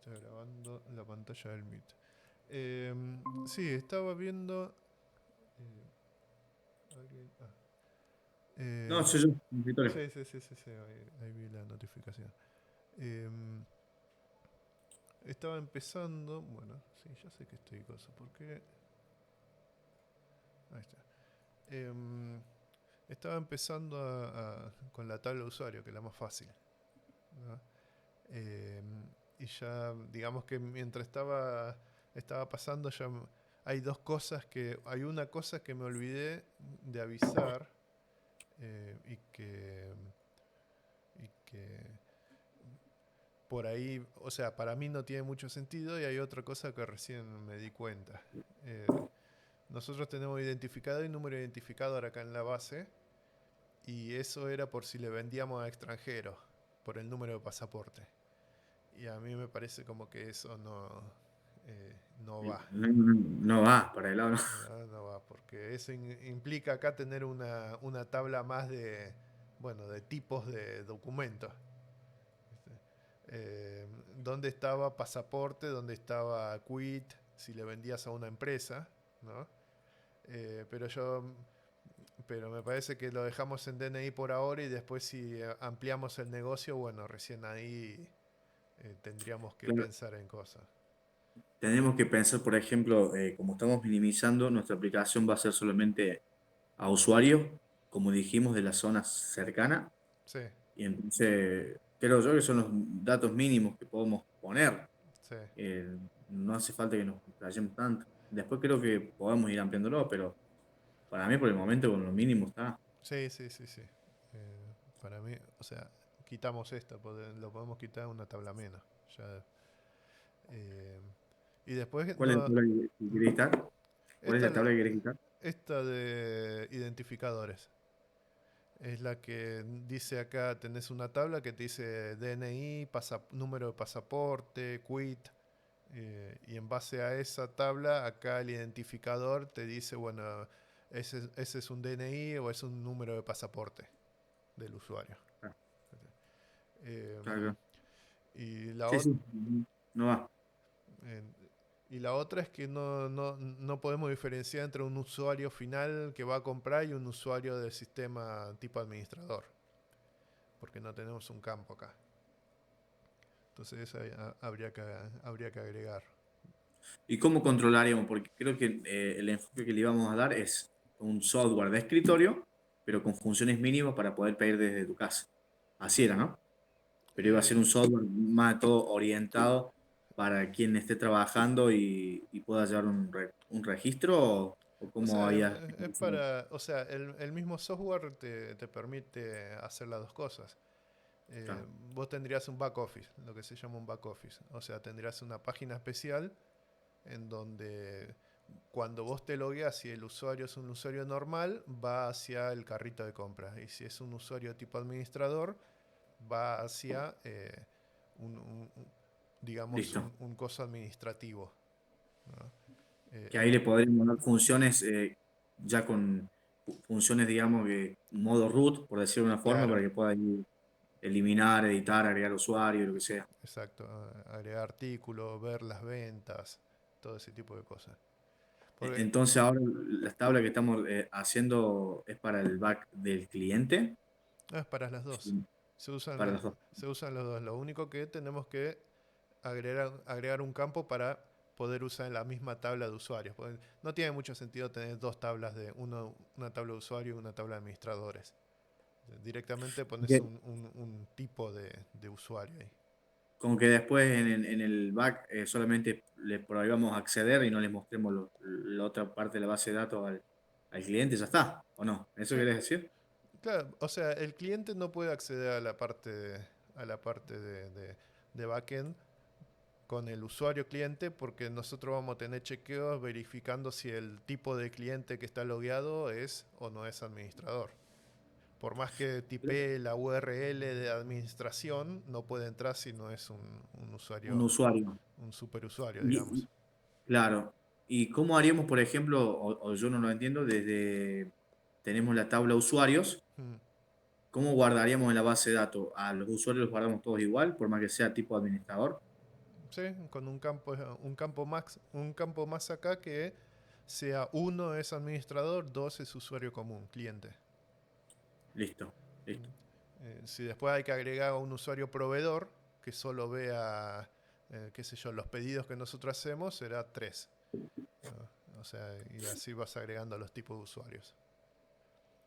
Está grabando la pantalla del Meet. Sí, estaba viendo. Ah. No, Eh, soy yo, mi escritorio. sí, sí, sí, sí, sí, ahí vi la notificación. Em, Estaba empezando. Bueno, sí, ya sé que estoy cosa. ¿Por qué? Ahí está. Em, Estaba empezando con la tabla de usuario, que es la más fácil, ¿no? Y ya, digamos que mientras estaba pasando, hay dos cosas que. Hay una cosa que me olvidé de avisar, y que por ahí, o sea, para mí no tiene mucho sentido, y hay otra cosa que recién me di cuenta. Nosotros tenemos identificador y número de identificador acá en la base, y eso era por si le vendíamos a extranjeros, por el número de pasaporte. Y a mí me parece como que eso no va. No, no va para el lado, no. No va, porque eso implica acá tener una tabla más bueno, de tipos de documentos. ¿Dónde estaba pasaporte? ¿Dónde estaba quit? Si le vendías a una empresa, ¿no? Eh, pero yo, pero me parece que lo dejamos en DNI por ahora, y después si ampliamos el negocio, bueno, recién ahí tendríamos que Claro, pensar en cosas. tenemos que pensar, por ejemplo, como estamos minimizando, nuestra aplicación va a ser solamente a usuarios, como dijimos, de la zona cercana. Sí, Y entonces, creo yo que son los datos mínimos que podemos poner. sí. No hace falta que nos explayemos tanto. Después creo que podemos ir ampliándolo, pero para mí por el momento con lo mínimo está. Sí, sí, sí, sí. Para mí, o sea, quitamos esta, lo podemos quitar una tabla menos. Ya, eh, y después ¿Cuál es la no. tabla que ¿Mm? querés quitar? ¿Cuál es Esta, la tabla que querés quitar? esta de identificadores es la que dice acá, tenés una tabla que te dice DNI, número de pasaporte, quit, y en base a esa tabla, acá el identificador te dice, bueno, ese es un DNI o es un número de pasaporte del usuario. Ah, Em, claro. y, la Sí, ot- sí, no va. en- y la otra es que no podemos diferenciar entre un usuario final que va a comprar y un usuario del sistema tipo administrador, porque no tenemos un campo acá. Entonces eso habría que agregar. ¿Y cómo controlaríamos? Porque creo que el enfoque que le íbamos a dar es un software de escritorio, pero con funciones mínimas para poder pedir desde tu casa. Así era, ¿no? Pero iba a ser un Eh, software más todo orientado para quien esté trabajando y pueda llevar un registro o o cómo sea, había o sea, el mismo software te permite hacer las dos cosas. claro. Vos tendrías un back office, lo que se llama un back office. O sea, tendrías una página especial en donde cuando vos te logueas, si el usuario es un usuario normal, va hacia el carrito de compras. Y si es un usuario tipo administrador, va hacia digamos, Listo. un coso administrativo, ¿no? Que ahí El, le podríamos dar funciones ya con funciones, digamos, que modo root, por decirlo de una forma, claro, para que pueda ir eliminar, editar, agregar usuario, lo que sea. exacto. Agregar artículos, ver las ventas, todo ese tipo de cosas. Porque Entonces ahora la tabla que estamos haciendo es para el back del cliente, es para las dos. sí, Se usan, para los dos. se usan los dos. Lo único que tenemos que agregar un campo para poder usar en la misma tabla de usuarios. Porque no tiene mucho sentido tener dos tablas una tabla de usuario y una tabla de administradores. Directamente pones Que- un tipo de usuario ahí. Como que después en el back solamente le prohibamos acceder y no le mostremos la otra parte de la base de datos al cliente, ya está, ¿o no? ¿Eso Eh, querés decir? claro, o sea, el cliente no puede acceder a la parte de backend con el usuario cliente, porque nosotros vamos a tener chequeos verificando si el tipo de cliente que está logueado es o no es administrador. Por más que tipee la URL de administración, no puede entrar si no es un Un usuario, usuario. un superusuario, Y- digamos. claro. ¿Y cómo haríamos, por ejemplo, o yo no lo entiendo, desde tenemos la tabla usuarios, Mm. ¿cómo guardaríamos en la base de datos? ¿A los usuarios los guardamos todos igual, por más que sea tipo administrador? Sí, con un campo más acá que sea uno es administrador, dos es usuario común, cliente. Listo, listo. Si después hay que agregar a un usuario proveedor que solo vea, qué sé yo, los pedidos que nosotros hacemos, será tres. O sea, y así vas agregando a los tipos de usuarios.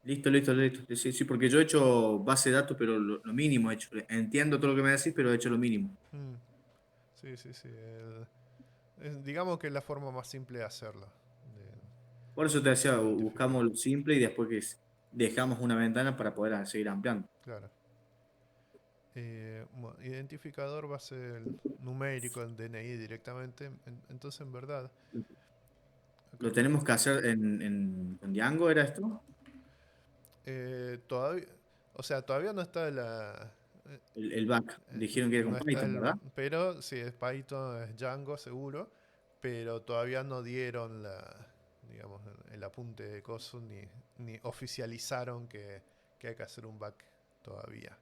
Listo, listo, listo. Sí, sí, porque yo he hecho base de datos, pero lo mínimo he hecho. Entiendo todo lo que me decís, pero he hecho lo mínimo. Mm, sí, sí, sí. Digamos que es la forma más simple de hacerlo. Por eso te decía, De identificar. buscamos lo simple y después dejamos una ventana para poder seguir ampliando. Claro. Bueno, identificador va a ser el numérico, el DNI directamente. Entonces, en verdad, acá ¿Lo tenemos que hacer con Django, era esto? todavía, o sea, todavía no está El back. Dijeron que era no con está Python, ¿verdad? pero sí, es Python, es Django seguro, pero todavía no dieron digamos, el apunte de coso ni oficializaron que hay que hacer un back todavía.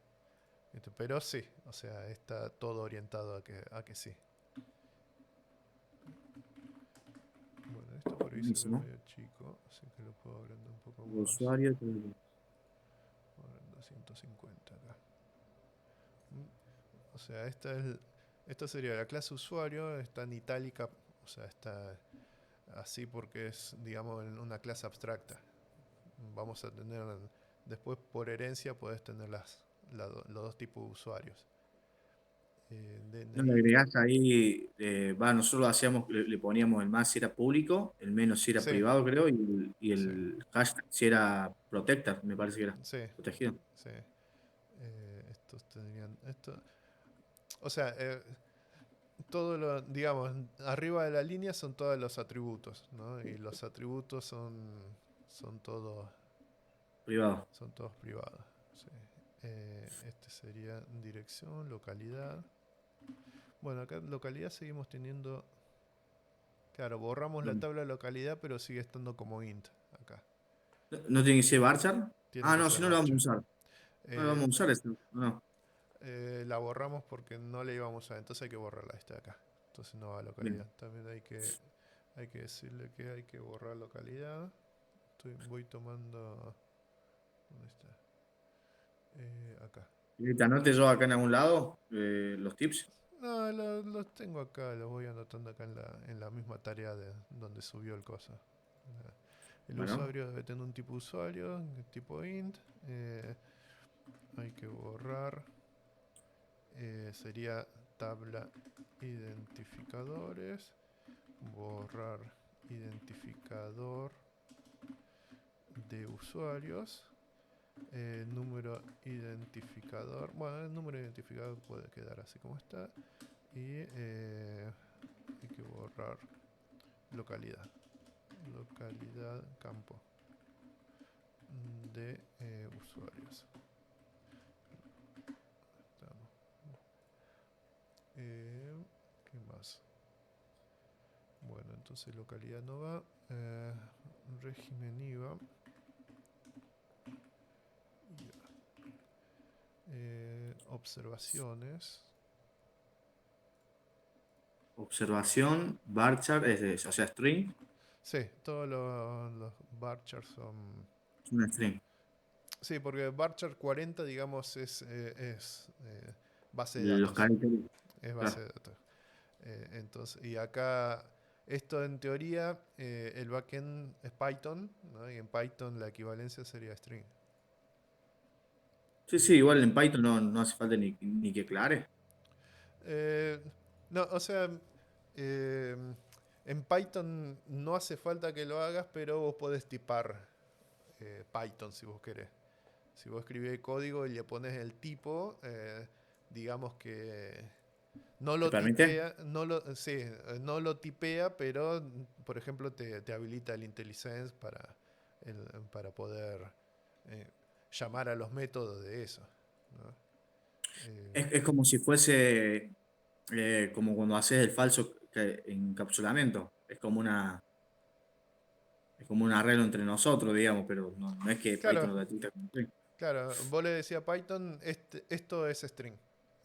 Pero sí, o sea, está todo orientado a que sí. Bueno, esto por ahí se ve Buenísimo. medio chico, así que lo puedo agrandar un poco El más. usuario. Ahora en 250 acá. O sea, esta sería la clase usuario, está en itálica, o sea, está así porque es, digamos, en una clase abstracta. Vamos a tener, después por herencia puedes tener los dos tipos de usuarios. No le DNI. agregás ahí, nosotros lo hacíamos, le poníamos el más si era público, el menos si era Sí, privado, creo, y sí, el hashtag si era protector, me parece que era sí, protegido. sí. Estos tendrían esto. O sea, todo lo, digamos, arriba de la línea son todos los atributos, ¿no? Y los atributos son todos Privado. son todos privados. Sí. Este sería dirección, localidad. Bueno, acá localidad seguimos teniendo. Claro, borramos la No, tabla de localidad, pero sigue estando como int acá. no tiene que ser varchar. Tiene Ah, que no, ser si no lo vamos a varchar. usar. No lo vamos Eh, a usar esto. No. la borramos porque no la íbamos a usar, entonces hay que borrarla esta de acá. Entonces no va a localidad. Bien. También hay que decirle que hay que borrar localidad. Voy tomando. ¿Dónde está? Acá. Y te anote yo acá en algún lado los tips. No, los tengo acá, los voy anotando acá en la misma tarea de donde subió el coso. El Bueno, usuario debe tener un tipo de usuario, tipo int. Hay que borrar. Sería tabla identificadores. Borrar identificador de usuarios. Número identificador. Bueno, el número identificador puede quedar así como está. Y hay que borrar localidad. Localidad campo de usuarios. Estamos. ¿Qué más? Bueno, entonces localidad no va. Régimen IVA. Observaciones. observación, varchar, o sea, string, Sí, todos los varchars son. es una string. Sí, porque varchar 40, digamos, es base de Los datos. caracteres, Es base claro. de datos. Entonces, y acá, esto en teoría, el backend es Python, ¿no? Y en Python la equivalencia sería string. Sí, sí, igual en Python no hace falta ni que aclare. Eh, no, o sea, eh, en Python no hace falta que lo hagas, pero vos podés tipar Python si vos querés. Si vos escribís código y le pones el tipo, digamos que no ¿Te lo permite? tipea, sí, no lo tipea, pero por ejemplo te habilita el IntelliSense para poder eh, llamar a los métodos de eso, ¿no? Eh, Es como si fuese como cuando haces el falso encapsulamiento. Es como un arreglo entre nosotros, digamos, pero no es que Python claro, lo detecta como string. claro, vos le decías a Python, esto es string.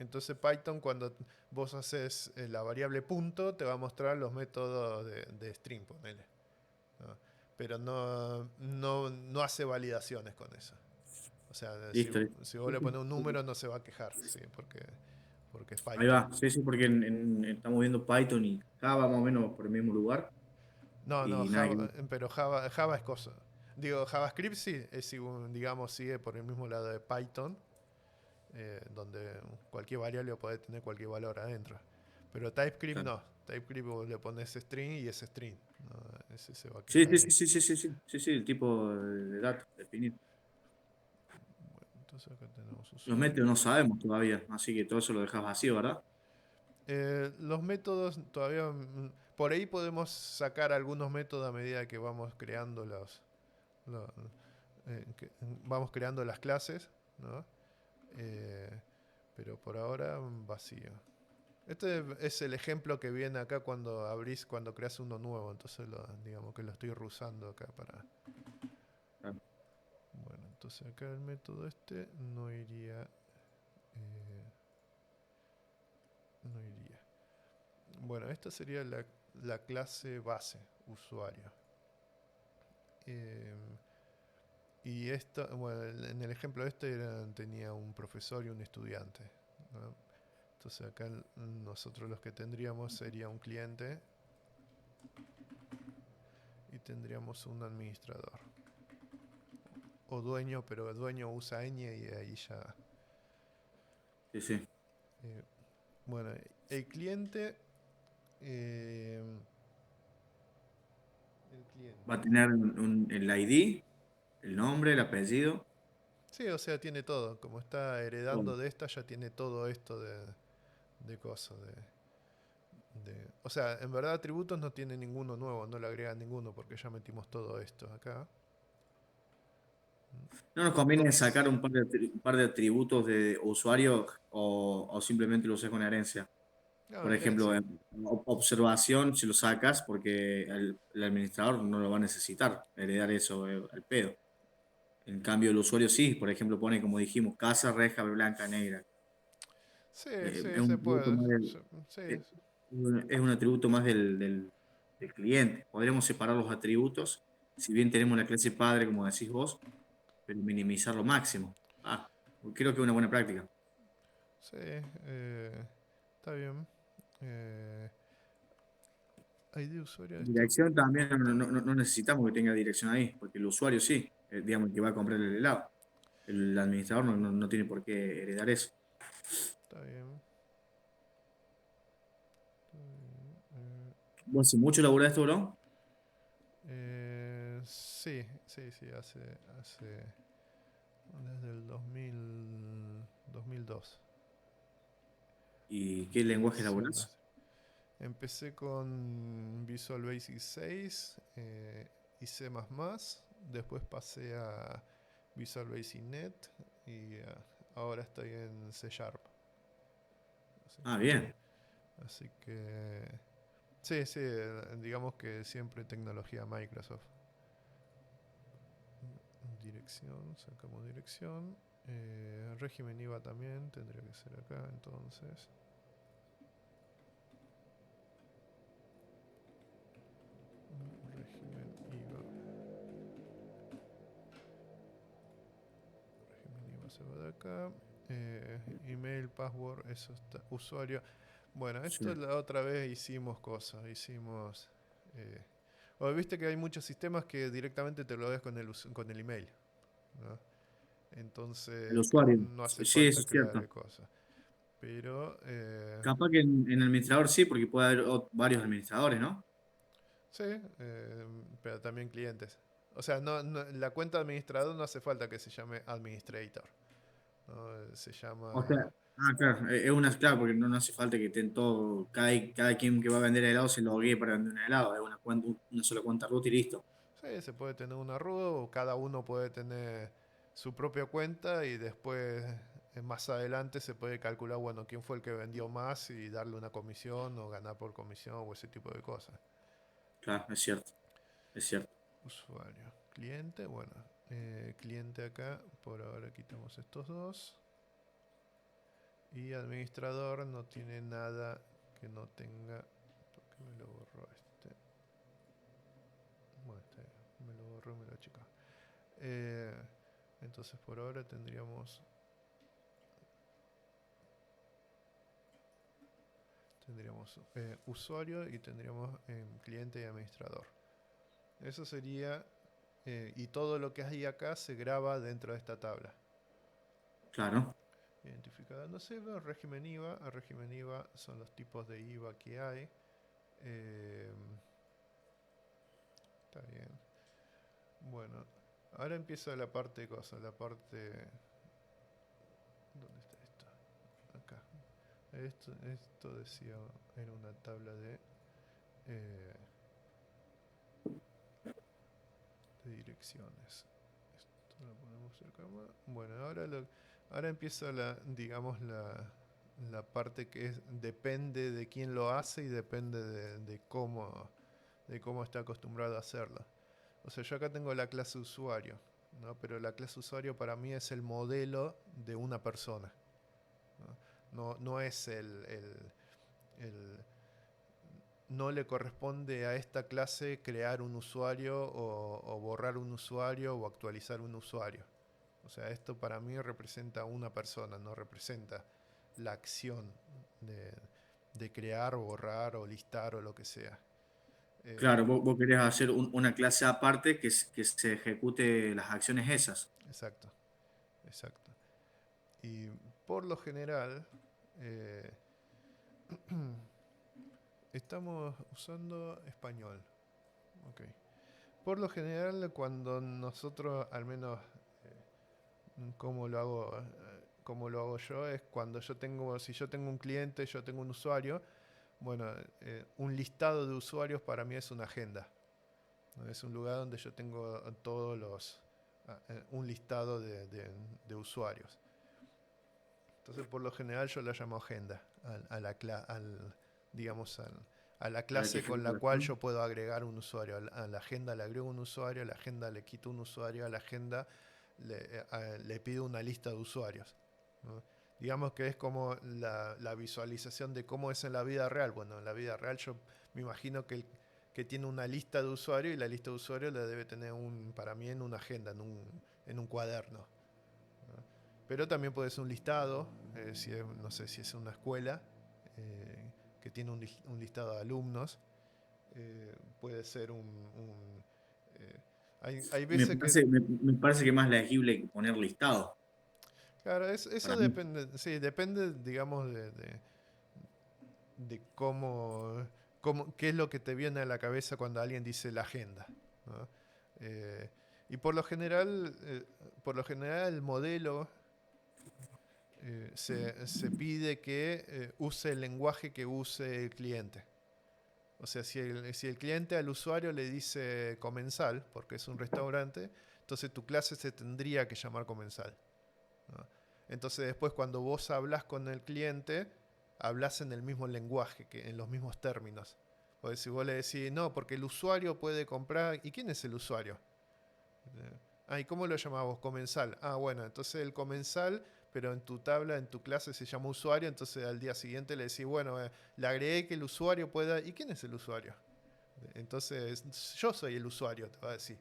Entonces Python, cuando vos haces la variable punto, te va a mostrar los métodos de string, ponele, ¿no? Pero no hace validaciones con eso. O sea, Listo, listo. si vos Sí, le sí. pones un número no se va a quejar, ¿sí? Porque es Ahí Python. va, sí, sí, porque estamos viendo Python y Java más o menos por el mismo lugar No, y nada que ver. Pero Java es cosa. Digo, JavaScript sí, digamos, sigue por el mismo lado de Python, donde cualquier variable puede tener cualquier valor adentro. Pero TypeScript Claro. no. TypeScript vos le pones string y es string. No, ese se va a Sí, quejar sí, ahí. sí, sí, sí, sí, sí, sí, sí, el tipo de datos definido. Bueno, entonces acá tenemos Los métodos no usuario. sabemos todavía, así que todo eso lo dejas vacío, ¿verdad? Los métodos todavía, por ahí podemos sacar algunos métodos a medida que vamos creando los- vamos creando las clases, ¿no? Eh, pero por ahora vacío. Este es el ejemplo que viene acá cuando creas uno nuevo, entonces digamos que lo estoy usando acá para. Claro. Bueno, entonces acá el método este no iría, no iría. Bueno, esta sería la clase base, usuario. Eh, y esta, bueno, en el ejemplo este tenía un profesor y un estudiante, ¿no? Entonces acá nosotros los que tendríamos sería un cliente y tendríamos un administrador. O dueño, pero el dueño usa ñ y ahí ya. Sí, sí. eh, bueno, el cliente. eh, el Va a cliente. tener el ID, el nombre, el apellido, Sí, o sea, tiene todo. Como está todo. heredando de esta, ya tiene todo esto de cosas. O sea, en verdad atributos no tiene ninguno nuevo, no le agrega ninguno porque ya metimos todo esto acá. ¿No nos conviene sacar un par de atributos de usuario o simplemente lo usas con herencia? No, Por ejemplo, herencia. observación, si lo sacas, porque el administrador no lo va a necesitar, heredar eso al pedo. En cambio, el usuario sí, por ejemplo, pone, como dijimos, casa, reja, blanca, negra. Sí, Es sí, un se atributo puede. más Sí. eh, es un atributo más del cliente. Podremos separar los atributos, si bien tenemos la clase padre, como decís vos, pero minimizar lo máximo. Ah, creo que es una buena práctica. Sí, está bien. Eh, ID usuario esto. Dirección también no necesitamos que tenga dirección ahí, porque el usuario sí, digamos, el que va a comprar el helado. El administrador no tiene por qué heredar eso. Está bien. ¿Vos hace mucho laburás esto, bro? Sí, sí, sí, hace desde el 2002. ¿Y qué lenguaje Recién laburás? hace. Empecé con Visual Basic 6 y C++. Después pasé a Visual Basic Net y ahora estoy en C Sharp. Así Ah, que, bien. así que sí, sí, digamos que siempre tecnología Microsoft. Dirección, sacamos dirección. Régimen IVA también, tendría que ser acá entonces. Régimen IVA. Régimen IVA se va de acá. Email, password, eso está. Usuario. Bueno, Sí. esto la otra vez hicimos cosas. Eh, viste que hay muchos sistemas que directamente te lo das con el email, ¿no? El Entonces usuario. no hace Sí, eso falta es cierto. crear cosas. Pero Capaz que en administrador sí, porque puede haber varios administradores, ¿no? sí, pero también clientes. O sea, la cuenta administrador no hace falta que se llame administrator, ¿no? Se O sea, llama. claro, es una, claro, porque no hace falta que estén todo, cada quien que va a vender helado se loguee para vender un helado, es una sola cuenta root y listo. Sí, se puede tener una RUD o cada uno puede tener su propia cuenta y después más adelante se puede calcular, bueno, quién fue el que vendió más y darle una comisión o ganar por comisión o ese tipo de cosas. Claro, es cierto, es cierto. Usuario, cliente, bueno, cliente acá, por ahora quitamos estos dos. Y administrador no tiene nada que no tenga. ¿Por qué me lo borró este? Bueno, este me lo borró y me lo achicó. Eh, entonces por ahora tendríamos usuario y tendríamos cliente y administrador. Eso sería, y todo lo que hay acá se graba dentro de esta tabla. Claro. Identificada. No sé, veo régimen IVA. A régimen IVA son los tipos de IVA que hay. Eh, está bien. Bueno, ahora empieza la parte de cosas, la parte... ¿Dónde está esto? Acá. Esto decía, era una tabla eh, de direcciones. Esto lo ponemos acá. Bueno, ahora empieza digamos, la parte que depende de quién lo hace y depende de cómo está acostumbrado a hacerlo. O sea, yo acá tengo la clase usuario, ¿no? Pero la clase usuario para mí es el modelo de una persona. No es el- no le corresponde a esta clase crear un usuario o borrar un usuario o actualizar un usuario. O sea, esto para mí representa una persona, no representa la acción de, de crear, borrar o listar o lo que sea. Claro, vos querés hacer una clase aparte que se ejecute las acciones esas. Exacto, exacto. Y por lo general, eh, estamos usando español. Ok. Por lo general, cuando nosotros, al menos como lo hago yo, es cuando si yo tengo un cliente, yo tengo un usuario, bueno, un listado de usuarios para mí es una agenda, ¿no? Es un lugar donde yo tengo un listado de usuarios. Entonces, por lo general, yo la llamo agenda digamos, a la Para que clase con la ejecuta. cual yo puedo agregar un usuario. A la agenda le agrego un usuario, a la agenda le quito un usuario, a la agenda le pido una lista de usuarios, ¿no? Digamos que es como la visualización de cómo es en la vida real. Bueno, en la vida real yo me imagino que tiene una lista de usuarios y la lista de usuarios la debe tener para mí en una agenda, en un cuaderno, ¿no? Pero también puede ser un listado, no sé si es una escuela que tiene un listado de alumnos. Puede ser eh, hay veces que... Me parece que es más legible que poner listado. Claro, eso Para mí. depende, sí, depende, digamos, de qué es lo que te viene a la cabeza cuando alguien dice la agenda, ¿no? Eh, y por lo general el modelo se pide que use el lenguaje que use el cliente. O sea, si el cliente al usuario le dice comensal, porque es un restaurante, entonces tu clase se tendría que llamar comensal, ¿no? Entonces después cuando vos hablas con el cliente, hablas en el mismo lenguaje, en los mismos términos. Porque si vos le decís, no, porque el usuario puede comprar, ¿y quién es el usuario? ¿Y cómo lo llamamos? Comensal. Ah, bueno, entonces el comensal, pero en tu tabla, en tu clase se llama usuario, entonces al día siguiente le decís, bueno, le agregué que el usuario pueda... ¿Y quién es el usuario? Entonces, yo soy el usuario, te va a decir.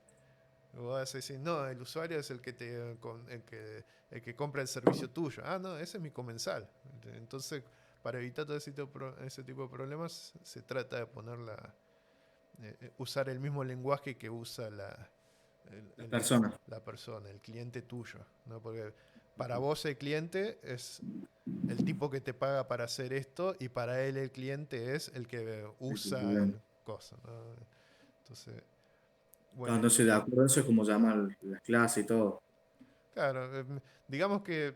Vos vas a decir, no, el usuario es el que compra el servicio tuyo. Ah, no, ese es mi comensal. Entonces, para evitar todo ese tipo de problemas, se trata de usar el mismo lenguaje que usa el- Las el- personas. la persona, el cliente tuyo, ¿no? Porque para vos el cliente es el tipo que te paga para hacer esto y para él el cliente es el que usa el cosa, ¿no? Entonces, Claro, bueno, entonces, de acuerdo a eso es como llaman las clases y todo. claro, digamos que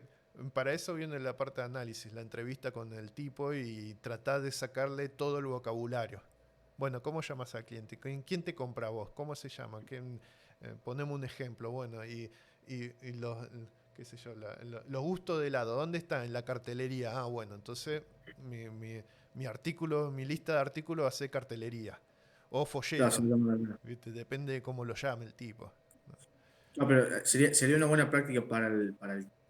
para eso viene la parte de análisis, la entrevista con el tipo y tratar de sacarle todo el vocabulario. Bueno, ¿cómo llamas al cliente? ¿Quién te compra a vos? ¿Cómo se llama? Ponemos un ejemplo. Bueno, y qué sé yo, los gustos de helado, ¿dónde está? En la cartelería. Ah, bueno, entonces mi lista de artículos va a ser cartelería o Claro, folleto, sí, ¿viste? Depende de cómo lo llame el tipo. no, pero sería una buena práctica para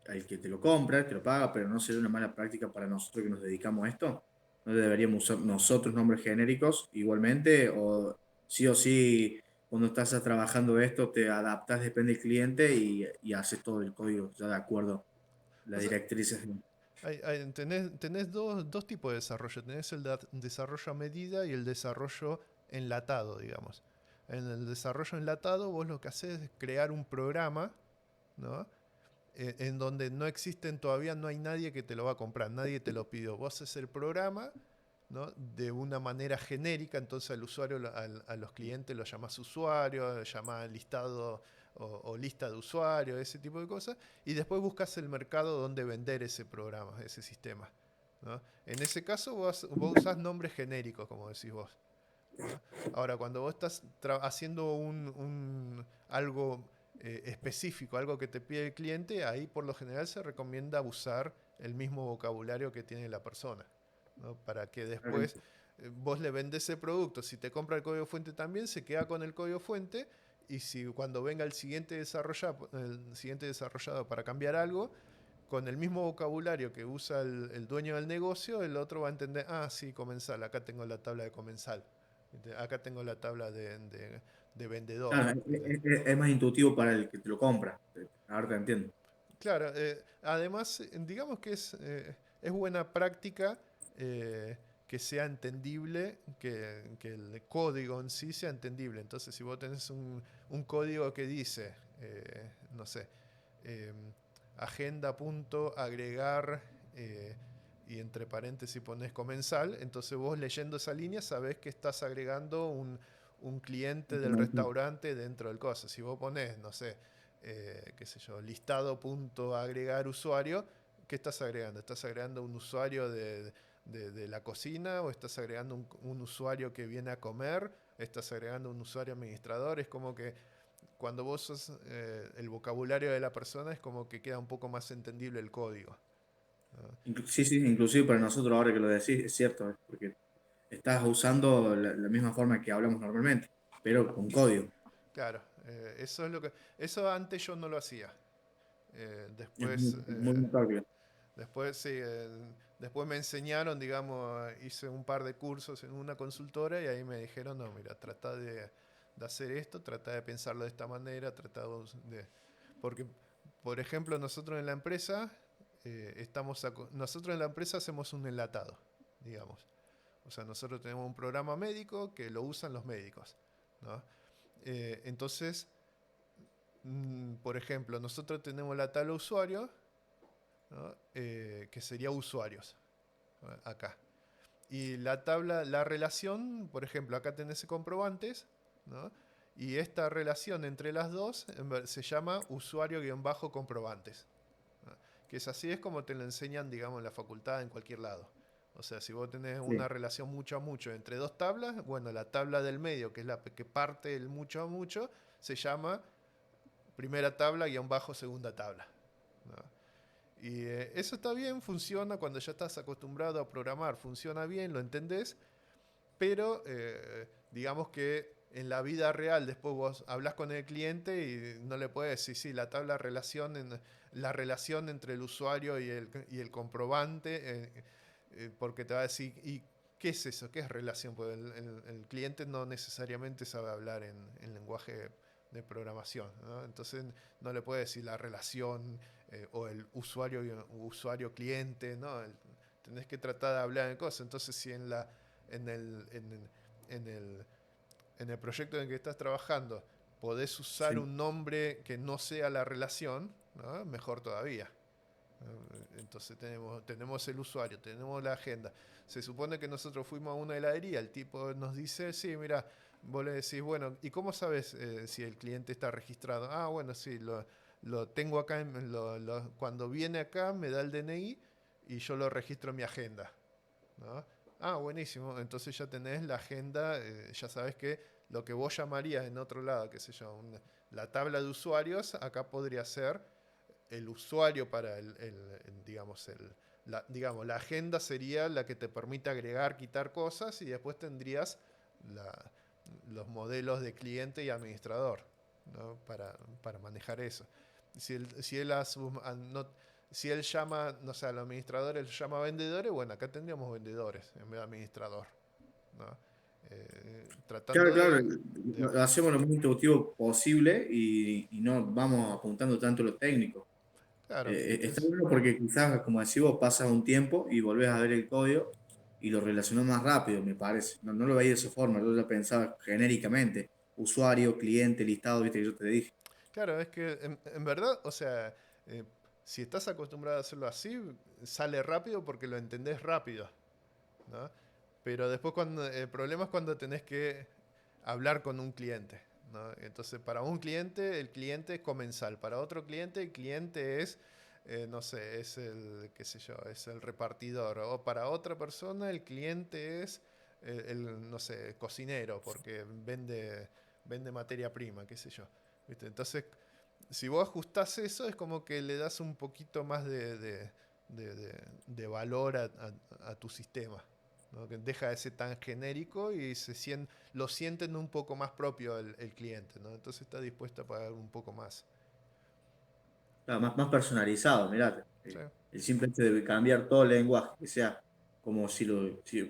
al que te lo compra, te lo paga, pero no sería una mala práctica para nosotros que nos dedicamos a esto. No deberíamos usar nosotros nombres genéricos igualmente, o sí, cuando estás trabajando esto, te adaptas, depende del cliente y haces todo el código ya de acuerdo a O las sea, directrices. tenés dos tipos de desarrollo. Tenés el desarrollo a medida y el desarrollo enlatado, digamos. En el desarrollo enlatado vos lo que haces es crear un programa, ¿no? En donde no existen todavía, no hay nadie que te lo va a comprar, nadie te lo pidió. Vos haces el programa, ¿no? De una manera genérica, entonces al usuario, a los clientes los llamás usuario, llamás listado o lista de usuarios, ese tipo de cosas, y después buscas el mercado donde vender ese programa, ese sistema, ¿no? En ese caso vos usás nombres genéricos, como decís vos, ¿no? Ahora, cuando vos estás haciendo algo específico, algo que te pide el cliente, ahí por lo general se recomienda usar el mismo vocabulario que tiene la persona, ¿no? Para que después vos le vendes ese producto. Si te compra el código fuente también, se queda con el código fuente. Y si cuando venga el siguiente desarrollado para cambiar algo, con el mismo vocabulario que usa el dueño del negocio, el otro va a entender, ah, sí, comensal, acá tengo la tabla de comensal, acá tengo la tabla de vendedor. Claro, es más intuitivo para el que te lo compra. Ahora te entiendo. Claro, además, digamos que es buena práctica que sea entendible, que el código en sí sea entendible. Entonces, si vos tenés un código que dice, no sé, eh, agenda punto agregar y entre paréntesis pones comensal, entonces vos leyendo esa línea sabés que estás agregando un cliente del restaurante dentro del coso. Si vos pones, no sé, qué sé yo, listado punto agregar usuario, ¿qué estás agregando? ¿Estás agregando un usuario de la cocina o estás agregando un usuario que viene a comer? ¿Estás agregando un usuario administrador? Es como que cuando vos sos el vocabulario de la persona es como que queda un poco más entendible el código, ¿no? Sí, sí, inclusive para nosotros ahora que lo decís, es cierto, porque estás usando la misma forma que hablamos normalmente, pero con código. Claro, eso es lo que... Eso antes yo no lo hacía. Es Después, muy notable. después, sí, después me enseñaron, digamos, hice un par de cursos en una consultora y ahí me dijeron, no, mira, trata de hacer esto, trata de pensarlo de esta manera, porque, por ejemplo, nosotros en la empresa, nosotros en la empresa hacemos un enlatado, digamos. O sea, nosotros tenemos un programa médico que lo usan los médicos, ¿no? Entonces, por ejemplo, nosotros tenemos la tabla usuario, ¿no? Que sería usuarios, ¿no? Acá. Y la tabla, la relación, por ejemplo, acá tenés comprobantes, ¿no? Y esta relación entre las dos se llama usuario-comprobantes, ¿no? Que es así, es como te lo enseñan, digamos, en la facultad, en cualquier lado. O sea, si vos tenés una Sí, relación mucho a mucho entre dos tablas, bueno, la tabla del medio, que es la que parte el mucho a mucho, se llama primera tabla guión bajo segunda tabla, ¿no? Y eso está bien, funciona cuando ya estás acostumbrado a programar, funciona bien, lo entendés, pero digamos que en la vida real después vos hablas con el cliente y no le puedes decir, sí, la tabla relación, la relación entre el usuario y el comprobante, porque te va a decir, ¿y qué es eso? ¿Qué es relación? Porque el cliente no necesariamente sabe hablar en lenguaje de programación, ¿no? Entonces no le puede decir la relación o el usuario cliente, ¿no? Tenés que tratar de hablar en cosas. Entonces si en el, en, en el, en el proyecto en el que estás trabajando podés usar sí. un nombre que no sea la relación, ¿no? Mejor todavía. Entonces tenemos el usuario, tenemos la agenda. Se supone que nosotros fuimos a una heladería, el tipo nos dice, sí, mira, vos le decís, bueno, ¿y cómo sabes si el cliente está registrado? Ah, bueno, sí, lo tengo acá, cuando viene acá me da el DNI y yo lo registro en mi agenda, ¿no? Ah, buenísimo, entonces ya tenés la agenda, ya sabes que lo que vos llamarías en otro lado, qué sé yo, la tabla de usuarios, acá podría ser el usuario para digamos, la agenda sería la que te permite agregar, quitar cosas y después tendrías la- los modelos de cliente y administrador, ¿no? Para manejar eso. Si él no, si él llama, no sé, al administrador, él llama a vendedores, bueno, acá tendríamos vendedores en vez de administrador, ¿no? Claro, Tratando claro, de lo hacemos lo más intuitivo posible y no vamos apuntando tanto a lo técnico. claro, Está bueno porque quizás, como decís vos, pasas un tiempo y volvés a ver el código y lo relacionás más rápido, me parece. No, no lo veía de esa forma, yo ya pensaba genéricamente, usuario, cliente, listado, viste que yo te dije. claro, es que en verdad, o sea, eh, si estás acostumbrado a hacerlo así, sale rápido porque lo entendés rápido, ¿no? Pero después cuando el problema es cuando tenés que hablar con un cliente, ¿no? Entonces, para un cliente, el cliente es comensal. Para otro cliente, el cliente es, no sé, es el, qué sé yo, es el repartidor. O para otra persona, el cliente es no sé, cocinero, porque vende materia prima, qué sé yo. ¿Viste? Entonces, si vos ajustás eso, es como que le das un poquito más de valor a tu sistema, ¿no? Que deja de ser tan genérico y lo sienten un poco más propio el cliente, ¿no? Entonces está dispuesto a pagar un poco más. Claro, más personalizado, mirá. Sí, El simple hecho de cambiar todo el lenguaje, que sea como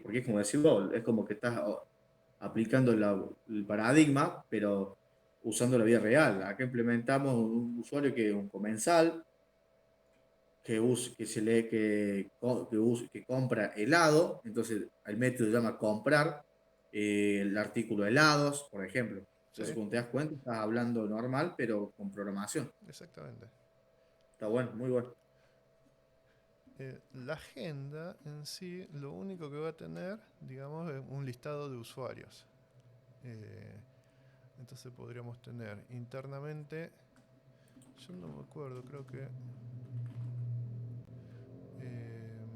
porque es como decir vos, es como que estás aplicando el paradigma, pero usando la vida real. Acá implementamos un usuario que es un comensal, que se lee que compra helado, entonces el método se llama comprar el artículo helados, por ejemplo. sí, Entonces, cuando te das cuenta, estás hablando normal, pero con programación. exactamente. Está bueno, muy bueno. La agenda en sí, lo único que va a tener, digamos, es un listado de usuarios. Eh, entonces podríamos tener internamente, yo no me acuerdo, creo que eh,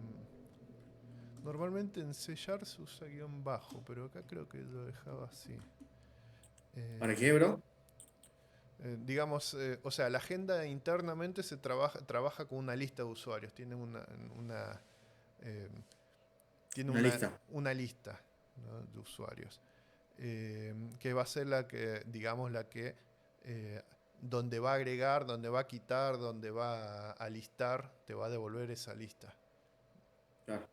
normalmente en C Sharp se usa guión bajo, pero acá creo que lo dejaba así. ¿Para Eh, qué, bro? digamos, o sea, la agenda internamente trabaja con una lista de usuarios, una, eh, tiene Una lista. una lista, ¿no? De usuarios, que va a ser la que, digamos, la que, eh, donde va a agregar, donde va a quitar, donde va a listar, te va a devolver esa lista. Claro.